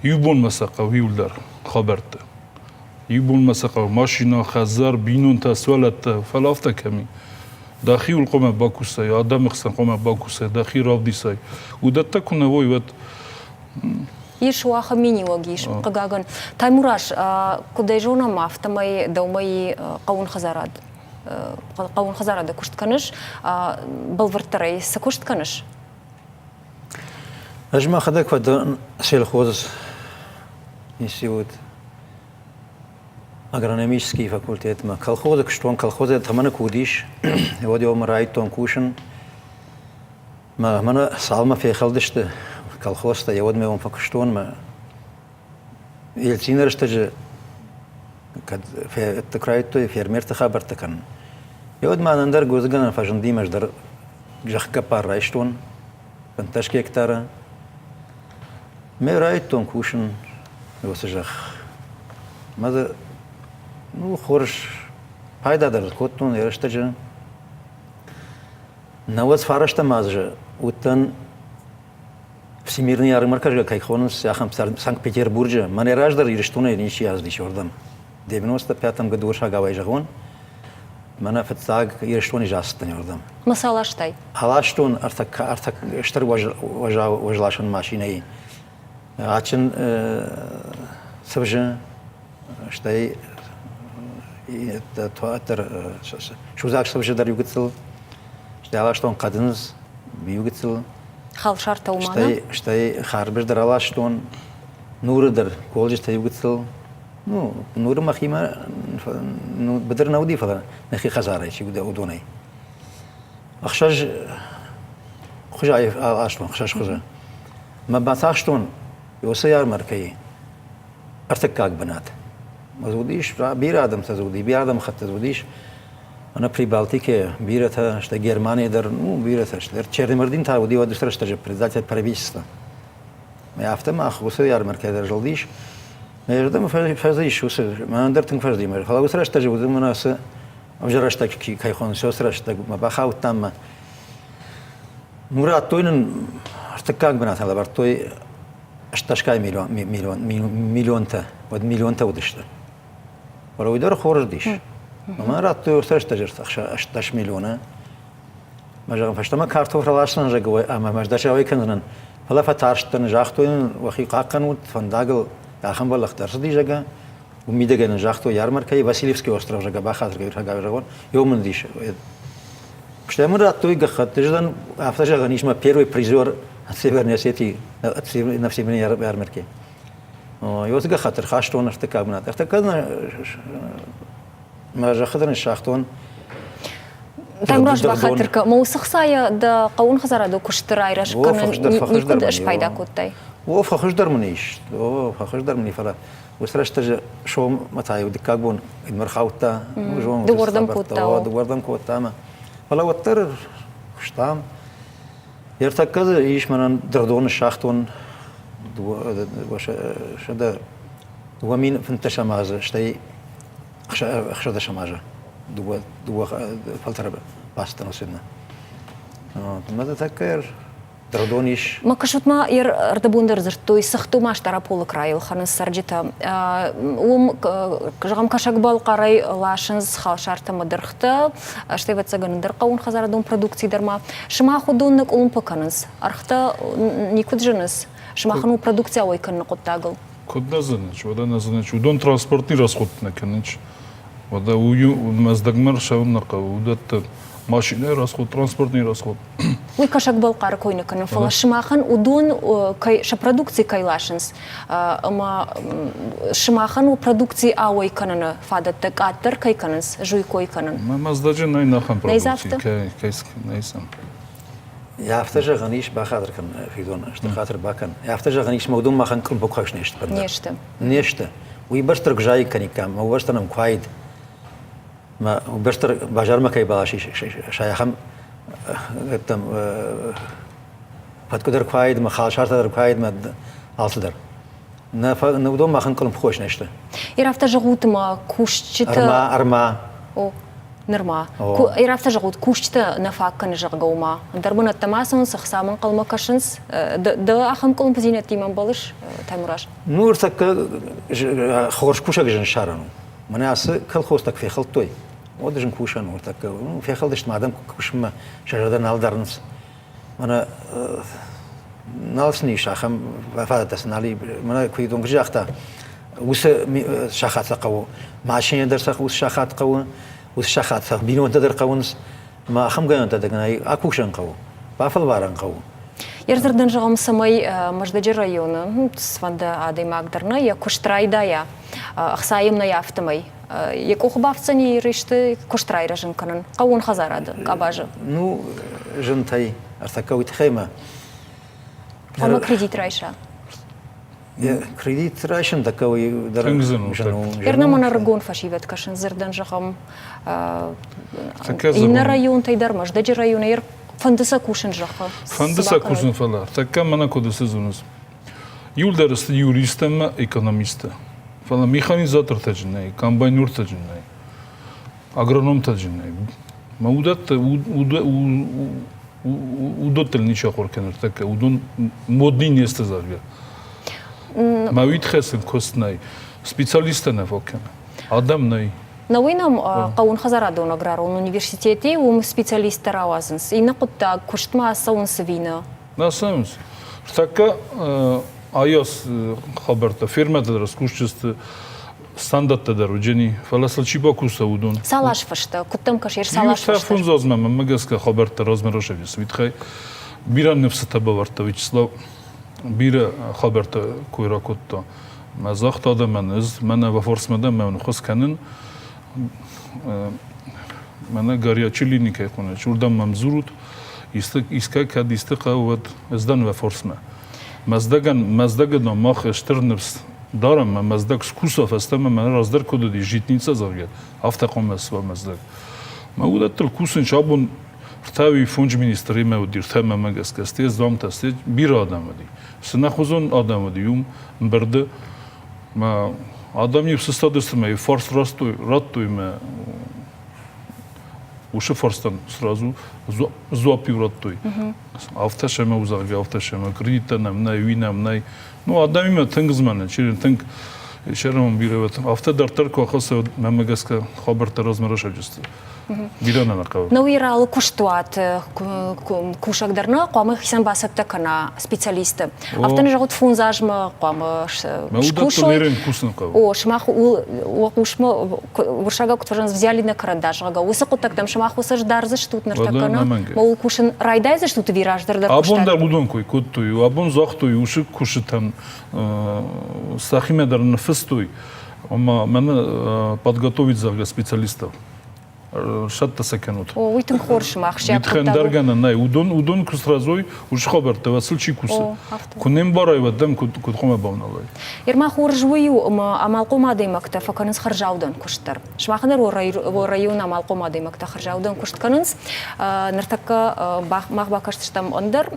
یوبون مساقه ویول در خبرته يبون مسقة ماشينا خزار بينون تسولت فلافتا كمي داخل القوم باكوسي آدم خسن قوم باكوسي داخل رابدي ساي ودتا كنا وي ود يشوا خميني وجيش قجاجن تايموراش كديجونا مافتا ماي دوماي قون خزارات قون خزارات كشت كنش بالفرتري سكشت كنش أجمع خدك فد سيل خوز يسيود агрономический факультет ма колхоза кштон колхоза тамана кудиш вот его марайтон кушен ма мана салма фехалдышты колхозта я вот мы он факштон ма елцинерште же kad это крайто фермер-то хабарта кан я вот манандар гозгана фажен димаш дар жахка парайштон панташки гектара ме райтон кушен вот жах маза ну, хорш, пайда дар коттун ерштажа. Наваз фарашта мазжа, утан всемирный ярмарка же кайхонус яхам Санкт-Петербурге. Мане раждар ерштуна ничи яздиш ордам. В 95 году шагавай жагон. Мана фетсаг ерштуни жастан ордам. Масалаштай. Алаштун артак штар важлашан машиной. Ачен сабжа штай это туатер шузак сабжа дар югцел. Штай алаштун кадыныз биюгцел. Халшарта умана. Штай харбер дар алаштун нуры дар колжишта югцел. Ну, нуры махима ну бедер науди фала нахи хазарай чи удонай. Ахшаж хужай аштун ахшаж хужа. ما بتاعشتون يوصيار مركي ارتكاك بنات ما زوديش بير آدم تزودي بير آدم خد تزوديش أنا بري بالتيكي بيرتها شتا جرمانيا در نو بيرتها شتا تشيرني مردين تا ودي ودستر شتا بريزاتيا بريبيستا ما يفتح ما خصوصيار مركي در جلديش ما يردم فازيش وصل ما ندر تنفردي مر خلاص وصل شتا جود مناس أوجر شتا كي خون سوسر شتا ما بخاو تام مراد توين ارتكاك بنات هذا برتوي اشتشكاي مليون تا ود مليون تا ودشتر ولو يدور خورج ديش ما راتو وسرش تجرت اشتش مليون ما جا فشتما كارتوف رلاشن جاوي اما ما جداش اوي كنن فلا فتارشتن جاختوين وخي قاقنوت فنداغل اخم بل اختار دي جاga وميدغن جاختو ярмаркай Васильевский остров жага бахатр гавирагон يوم ديش Что мы ратуй гахат, ты же там автожага нишма первый призер от Северной Осетии на всемирной ярмарке. И вот гахат рхаштон артакак бнат. Артакак на жахатрный шахтон. Таймраш бахатырка моусықсая да қауын қызарады күшті айраш каны никуда іш пайда көттай. О, фахыждар мені иш. О, фахыждар мені фала. Усрашта же шоу матаю дикак бон идмархаута. Дугордам көтта. Дугордам көтта ма. Фала оттар куштам. Ертаккады иш манан дырдоны шахтон. Шада ومين فنت شماجة شتى خشدة شماجة دوا فلتر باستن وسيدنا ماذا تذكر دردونيش ما كشوت ما ردبوندر زرتوي سختو ما اشترى بول كرايل خانس سرجتا كجام كشك بالقراي لاشنز خالشارتا مدرختا اشتي بتسجن در قون خزار دوم برودكتي درما شما خدونك بكنس ارختا نيكود جنس شما خنو برودكتي اوي كن قطاغل كود نزنش ودا نزنش ودون ترانسبورتي راسخوت نكنش ودا ويو مزدغمر شاون نقا ودات ماشينه راسخوت ترانسبورتني راسخوت وي كشك بالقار كوينه كن فلا شماخن ودون كاي ش برودكتي كاي لاشنس اما شماخن وبرودكتي اوي كنن فادت تقاتر كاي كنس جوي كوي كنن ما مزدجن ناي نخن برودكتي كاي نايسن يافتجا غنيش بخاطر كان في دون خاطر باكن يافتجا غنيش مودون ما خن كل بوكاش نيشت ويبشتر جاي كان كام هو بشتر كوايد ما وبشتر باجار ما كاي باشي شايخم تم فتقدر كوايد ما خال شرط كوايد ما altıdır. Nudom machen kolum خوش نشته. يرافتا جغوت ما كوشتا أرما أو نرما يرافتا جغوت كوشتا نفاق نجغوما دربنا التماسون سخسامن قلما كشنس ده أخم كلهم بزينة تيمان بالش تامراش نور تك خورش كوشا جن شارنو من أس كل خوستك في خلطوي ودجن كوشا نور تك في خلطش معدم كوشما شجرة نالدرنس من نالسني شاخم وفادة سنالي من كويدون جاختا وس شاخات قو ماشين درس وس شاخات قو وس شاخات بينون تدر قونس ما خم جايون تدقناي أكوشن قو بافل بارن قو يرزر دنجام سماي مجدج الريون سفند عادي ما قدرنا يا كشتراي دايا أخسايم نيافتماي يكوخ بافتني ريشت كشتراي رجن كنن قون خزاراد كاباج نو جنتاي أرتكوي تخيمة فما كريديت رايشة كريديت رايشن تكوي درن يرنا من الرجون فشيفت كشن زردن جخم إن الريون تيدر مجدج الريون ير فندسا كوشن جخا فندسا كوشن فلا تكا منا كودس زونس يولدرست يوريستم إقономиста فلا ميخانيزاتور تجناي كامباينور تجناي агроном تجناي مودات ودوتل نيشا خوركنر تكا ودون مودين يستزارجا ما ويتخسن كوستناي سبيциалистنا فوكن آدمناي نوينام قون خزارادون أغرارون университете وم специалисты равазынс. И нақутта куштма саун савина. Насамс. Така айос хабарта фирмата раскушчест стандартта даруджени фаласалчиба кусаудун. Салаш фашта. Куттам кашер салаш фашта. Юстафун зазмам магаска хабарта размерошевис. Витхай биран нефсата баварта Вячеслав бира хабарта куйракутта. Мазахта да маныз мана вафорсмада ман хусканын مانا غاريا تشيليني كيكون شوردام ممزورود يسكا كاد يستقاوت ازدان وفورسما مزدغن ماخ شترنبس دارم مزدغ سكوسا فاستما من رازدر كود دي جيتنيца زارجا افتقوم سوا مزدغ موجودات الكوسن شابون فتاوي فونج مينستري ما ودير ثما ماغاسكاستي زوم تاستي بير ادمدي سنخوزون ادمدي يوم برد ما Адам статусами форс растуем, уши форстан сразу зуапивратуй. Автошема узарга, автошема кредита нам най, винам най. Ну Адам има тынгзмана, через тынг шерам биреват. Автодартар кохоса мамагаска хабарта размарашаджест. Бирана накав. Ну ирал куштуат кушак дарна, куамы хисан басапта кана специалисты. Автоны жагут фунзажма, куамы кушой. О, шмах уакушма уршага кутважанс взяли на карандашага. Усакутак там шмах усаждар заштут нартакана. Мол кушен райдай заштут вираждар дар куштат. Абон дар будонкой коттуй, абон захтуй, уши куши там сахиме дар нафыстуй. Ама мана подготовить за специалистов. шатта саканут. О, уйтын хорш махши. Витхен даргана най удон кустразой ушхоберт васылчи кусы. Кунем барайва дам кудхома бавналай. Ирма хоржвую амалқома деймакта факаныз харжаудан куштар. Шмахнер о район амалқома деймакта харжаудан куштканыз. Нартака махбакаштам ондар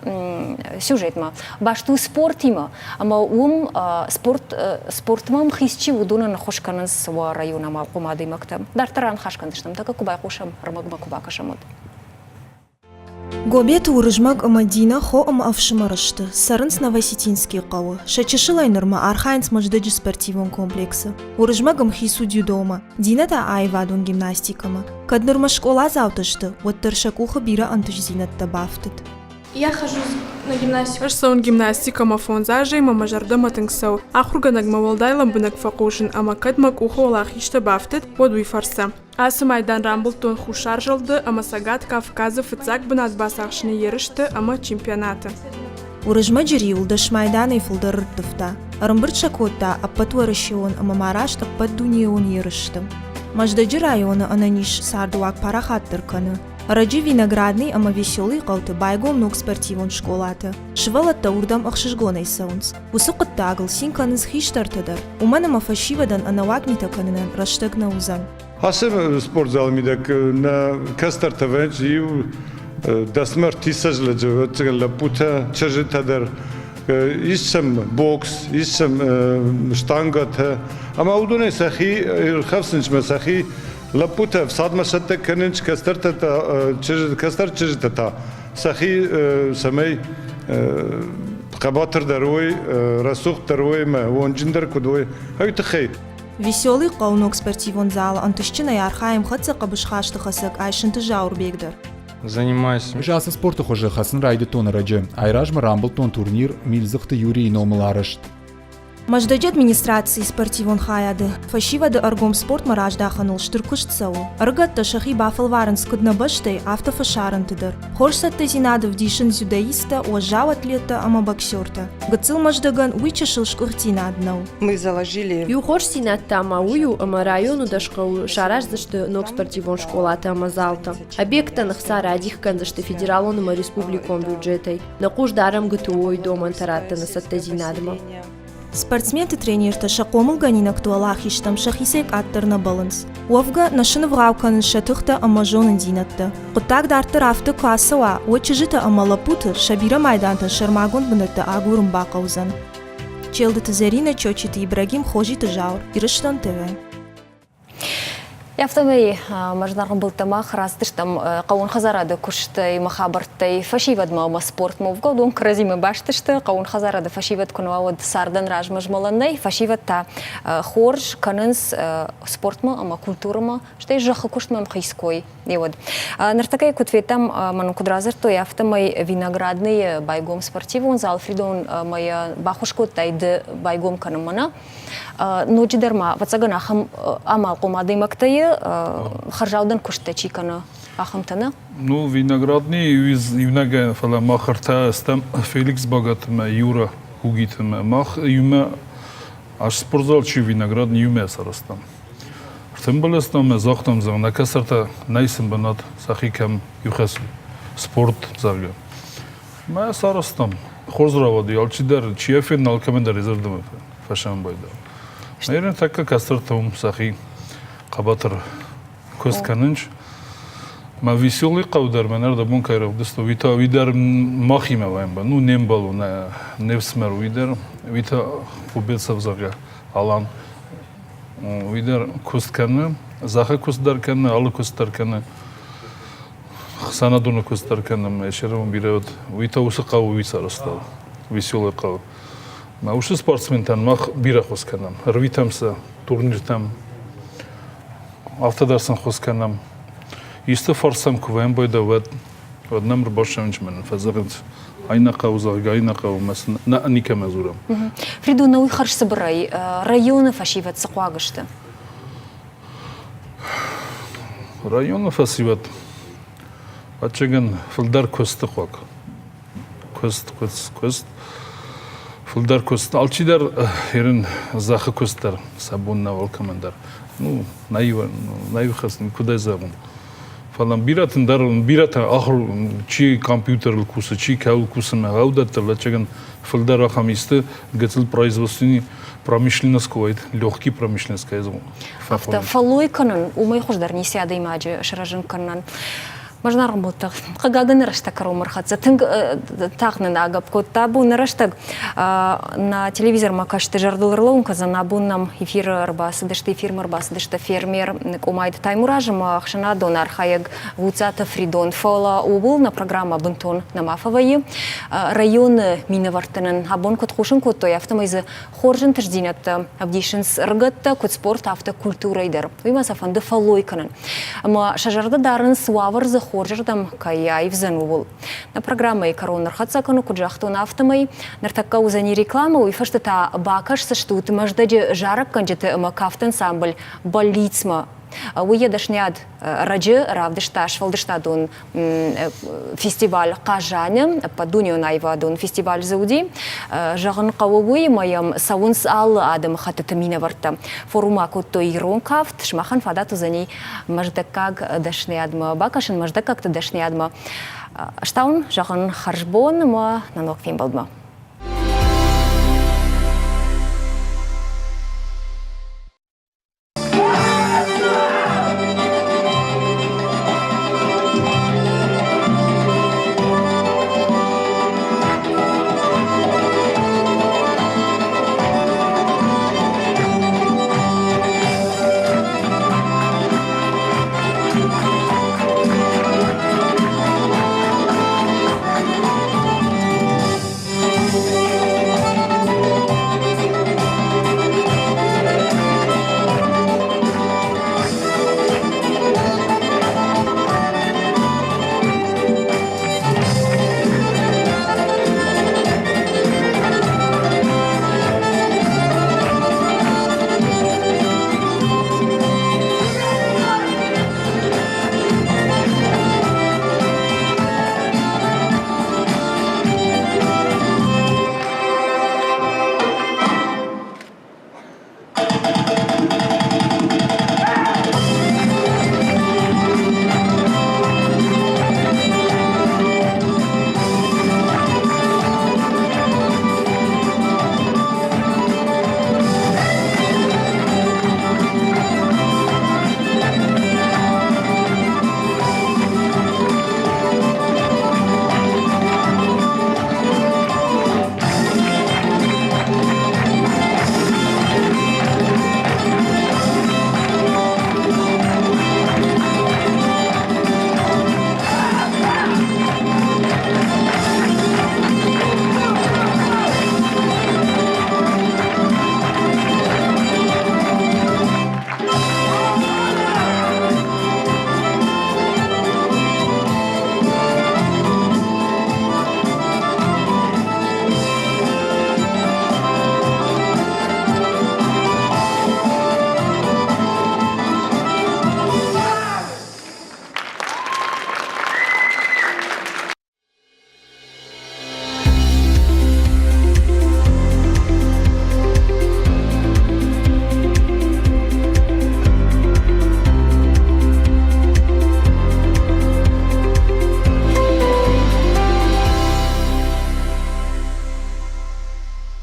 сюжетма. Башту спортима, ама спортмам хисчи удона нахошканыз о район амалқома деймакта. Дартаран хашкандыштам така кубай кушам рамагма кубакашамот. Гобет урыжмак Амадина хо авшимарышты. Сарынс Новоситинский қауы. Шачышылай норма Архаинс маждаджи спортивон комплекса. Урыжмагам хисудью дома. Динада айвадун гимнастикама. Кад норма школа завташты. Вот таршакуха бира антыш зинатта бафтыт. Я хожу на гимнастику. Сон гимнастика мафон зажей мама жарда матыңсау. Ахурганаг мавалдайлам бынак факушин, ама кадмак ухолах ишта бафтет подуй фарса. Асы майдан рамбултон хушар жылды, ама сагат Кавказы фыцак бынат басақшыны ерішті, ама чемпионаты. Урыжма жири улдаш майдан эйфылдыр ртыфта. Арымбырт шакотта аппатуарышион, ама марашт аппат дунион ерішті. Маждаджи районы ананиш сардуак парахаттырканы. Раджи виноградный, ама веселый қалты байгом ног спортивон школаты. Шывалатта урдам ақшышгонай саунс. Усықыт тагыл синканыз хиштартыдар. Уманама фашивадан анавагнита канынан раштык наузан. Асым спортзал мидак на кастартавенч и дасмар тисажладжа лапута чажитадар. Исам бокс, исам штангата. Ама удуне сахи хавсынч масахи лапута в садмашата каненч кастартата кастар чажитата. Сахи самей қабатыр дарой, расух дарой, вонжиндар кудой. Хавита хей. Веселый қаунок спортивон зал антышчина ярхаем хатса қабышхашты хасык айшынты жаур бегдер. Занимаюсь. Жасы спорты хожи хасын райды тон раджы. Айражма рамбылтон турнир милзыхты юрий номыларышт. Маждаджи администрации спортивон хаяды. Фашивады аргом спорт мараждаханул штыркушт сау. Аргатта шахи бафал варенс куднабаштай автофашарантыдыр. Хорсатты зинады в дишин зюдаиста, уажал атлета, ама боксерта. Гацил маждаган уйчашил шкуртина однау. Мы заложили. Юхош синатта ама ую, ама району дашкау шараж зашты ног спортивон школата ама залта. Объекта нахсара адихкан зашты федералон ама республикон бюджетай. Накуш дарам гатуой дом антаратта на сатта зинадыма. Спортсменты тренерта шақомыл ганин актуалах иштам шахисек аттырна баланс. Уавга нашыны вғауканын шатыхта ама жонын динатты. Құттак дартыр авты классыва, очыжыта ама лапуты шабира майданты шармагон бынытты агурым бақаузан. Челдыты Зарина Чочиты Ибрагим Хожиты Жаур, Ирыштан ТВ. Яфтамай маждарган былтамах растыштам қауын хазарады күшті махабартай фашивад ма спорт мовга дон кразимы баштышты қауын хазарады фашивад күнуауд сардан ражмажмаланай фашивад та хорж канынс спорт ма ама культура ма штай жахы куштмам хайской евод нартакай кутветам ману кудразыр то яфтамай виноградный байгом спортивон залфридон моя бахушкот тайды байгом канымана ночидарма вацаган ахам амал комады мактайы харжаудан кушта чикана ахамтана. Ну виноградный виноград фала махарта стам Феликс Богатма Юра Хугитма мах юма аж спортзал чи виноградный юма сарастам. Тем более стам захтам за на касарта найсым банат сахикам юхас спорт залга. Ма сарастам хорзравади алчидар чефен алкамендар резервдам фашан байда. Наверное, так как касартам сахи қабатыр көз канынч. Ма веселый қаудар менар да бун кайрав дысто вита видар махима ваймба. Ну нем балу на невсмер видар вита победца взага алан видар көз каны заха көздар каны алы көздар каны санадуны көздар каны мешером бирет вита усы қау висарастал веселый қау. Ма ушы спортсментан мах бира көз канам рвитамса турниртам автодарсан хосканам исты фарсам кувен бойда вад однам рбашамч мен фазагт айна кауза гайна каумас на ника мазурам Фриду на уйхарш собрай районы фашиват саквагышты районы фасиват ачаган филдар көсты хок көст филдар көст алчидар ерин захы көстер сабунна волкамендар. Ну, наивно хасны, куда забыл. falan biratın darın birata ahır çi kompüter kusu çi kav kusu me gavdat la çegen fıldar rakamistı getil производственный промышленность коид легкий промышленность кайзу. Авто фалой канан умай хождар не сяда имаджи шаражин канан. Можно работать. Когда нараштак ромархаться, тинг тахна нагап котта бу нараштак на телевизор макашты жардылырлаун казана буннам эфир арбасы дышты эфир марбасы дышты фермер комайд таймуражым ахшана донар хаяг вуцата фридон фола убыл на программа бунтон на мафавайы район миновартанан абон кот хушин котто автомайзы хоржин таждинят абдишинс ргатта кот спорт автокультура идер. Вима сафанды фалой канан. Ама шажарда дарын суавар за хоржырдам каяй взанувал. На программе коронар хатсакану куджахтон автомай нартакка узани реклама уйфашта та бакаш саштут маждади жарак канджеты макафт ансамбль болицма. Уедашняд раджи равдышташ валдыштадун фестиваль кажаня падуньо найвадун фестиваль зауди жагын кавуй маям саунс ал адам хататамина варта форума кутто ирон кафт шмахан фадату зани маждакаг дашнядма бакашын маждакаг дашнядма штаун жагын харжбон ма нанок фимбалдма